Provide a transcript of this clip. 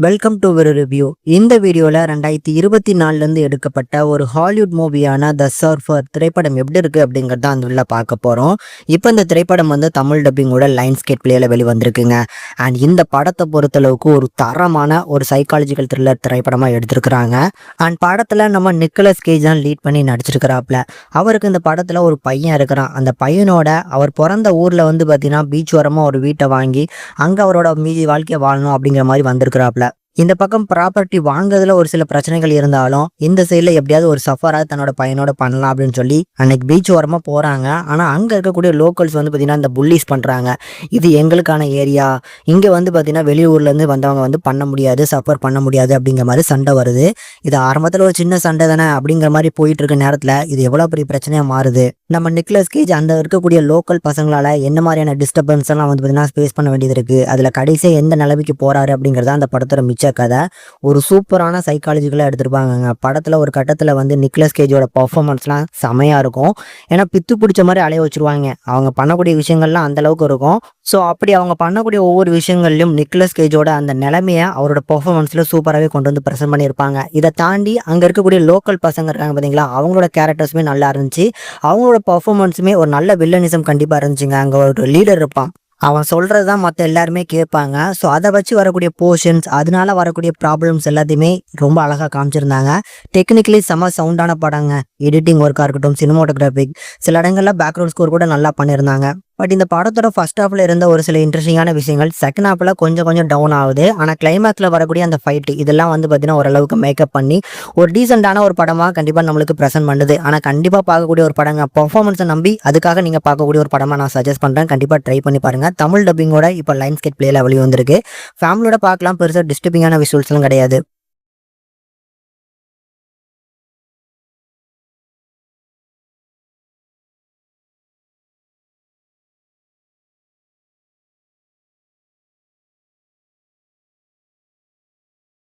Welcome to ஒரு review. இந்த வீடியோவில் 2024 எடுக்கப்பட்ட ஒரு ஹாலிவுட் மூவியான த சர்ஃபர் திரைப்படம் எப்படி இருக்குது அப்படிங்கிறத அந்த உள்ள பார்க்க போகிறோம். இப்போ இந்த திரைப்படம் தமிழ் டப்பிங்கோட லைன்ஸ்கேட் பிளேயில் வெளிவந்திருக்குங்க. அண்ட் இந்த படத்தை பொறுத்தளவுக்கு ஒரு தரமான ஒரு சைக்காலஜிக்கல் த்ரில்லர் திரைப்படமாக எடுத்திருக்கிறாங்க. அண்ட் படத்தில் நம்ம நிக்கலஸ் கேஜ் தான் லீட் பண்ணி நடிச்சிருக்கிறாப்புல. அவருக்கு இந்த படத்தில் ஒரு பையன் இருக்கிறான். அந்த பையனோட அவர் பிறந்த ஊரில் பார்த்தீங்கன்னா பீச் ஓரமாக ஒரு வீட்டை வாங்கி அங்கே அவரோட மீதி வாழ்க்கையை வாழணும் அப்படிங்கிற மாதிரி வந்திருக்கிறாப்புல. இந்த பக்கம் ப்ராப்பர்ட்டி வாங்குறதுல ஒரு சில பிரச்சனைகள் இருந்தாலும் இந்த சைடில் எப்படியாவது ஒரு சஃபராக தன்னோட பையனோட பண்ணலாம் அப்படின்னு சொல்லி அன்னைக்கு பீச் ஓரமாக போகிறாங்க. ஆனால் அங்கே இருக்கக்கூடிய லோக்கல்ஸ் பார்த்தீங்கன்னா இந்த புல்லிஸ் பண்ணுறாங்க. இது எங்களுக்கான ஏரியா, இங்கே பார்த்தீங்கன்னா வெளியூர்லேருந்து வந்தவங்க பண்ண முடியாது, சஃபர் பண்ண முடியாது அப்படிங்கிற மாதிரி சண்டை வருது. இது ஆரம்பத்தில் ஒரு சின்ன சண்டை தானே அப்படிங்கிற மாதிரி போயிட்டு இருக்க நேரத்தில் இது எவ்வளோ பெரிய பிரச்சனையாக மாறுது. நம்ம நிக்கலஸ் கேஜ் அந்த இருக்கக்கூடிய லோக்கல் பசங்களால் என்ன மாதிரியான டிஸ்டர்பன்ஸ் எல்லாம் பார்த்தீங்கன்னா ஃபேஸ் பண்ண வேண்டியது இருக்குது. அதில் கடைசியாக எந்த நிலைமைக்கு போகிறாரு அப்படிங்கிறத அந்த படத்தோட மிச்ச கதை ஒரு சூப்பரான சைக்காலஜிக்கலாக எடுத்திருப்பாங்க. படத்தில் ஒரு கட்டத்தில் நிக்கலஸ் கேஜோட பர்ஃபார்மன்ஸ்லாம் செமையாக இருக்கும். ஏன்னா பித்து பிடிச்ச மாதிரி அலைய வச்சுருவாங்க. அவங்க பண்ணக்கூடிய விஷயங்கள்லாம் அந்தளவுக்கு இருக்கும். ஸோ அப்படி அவங்க பண்ணக்கூடிய ஒவ்வொரு விஷயங்கள்லையும் நிக்கலஸ் கேஜோட அந்த நிலைமையை அவரோட பர்ஃபார்மன்ஸில் சூப்பராகவே கொண்டு வந்து ப்ரெசென்ட் பண்ணியிருப்பாங்க. இதை தாண்டி அங்கே இருக்கக்கூடிய லோக்கல் பசங்க இருக்காங்க பார்த்தீங்களா, அவங்களோட கேரக்டர்ஸுமே நல்லா இருந்துச்சு. அவங்களோட பர்ஃபார்மன்ஸுமே ஒரு நல்ல வில்லனிசம் கண்டிப்பாக இருந்துச்சுங்க. அங்கே ஒரு லீடர் இருப்பான், அவன் சொல்கிறது தான் மற்ற எல்லாருமே கேட்பாங்க. ஸோ அதை வச்சு வரக்கூடிய போர்ஷன்ஸ், அதனால வரக்கூடிய ப்ராப்ளம்ஸ் எல்லாத்தையுமே ரொம்ப அழகாக காமிச்சிருந்தாங்க. டெக்னிக்கலி செம்ம சவுண்டான படங்க. எடிட்டிங் ஒர்க்காக இருக்கட்டும், சினிமாட்டோகிராஃபிக், சில இடங்களில் பேக்ரவுண்ட் ஸ்கோர் கூட நல்லா பண்ணியிருந்தாங்க. பட் இந்த படத்தோட ஃபர்ஸ்ட் ஹாஃபில் இருந்த ஒரு சில இன்ட்ரெஸ்டிங்கான விஷயங்கள் செகண்ட் ஹாஃபில் கொஞ்சம் டவுன் ஆகுது. ஆனால் கிளைமேக்ஸில் வரக்கூடிய அந்த ஃபைட்டு இதெல்லாம் பார்த்தீங்கன்னா ஓரளவுக்கு மேக்கப் பண்ணி ஒரு டீசெண்டான ஒரு படமாக கண்டிப்பாக நம்மளுக்கு ப்ரெசென்ட் பண்ணுது. ஆனால் கண்டிப்பாக பார்க்கக்கூடிய ஒரு படங்க. பர்ஃபார்மன்ஸை நம்பி அதுக்காக நீங்கள் பார்க்கக்கூடிய ஒரு படமாக நான் சஜஸ்ட் பண்ணுறேன். கண்டிப்பாக ட்ரை பண்ணி பாருங்கள். தமிழ் டப்பிங்கோட இப்போ லைன்ஸ்கேட் பிளேயில் வெளியே வந்திருக்கு. ஃபேமிலியோட பார்க்கலாம். பெருசாக டிஸ்டர்பிங்கான விஷுவல்ஸ்லாம் கிடையாது.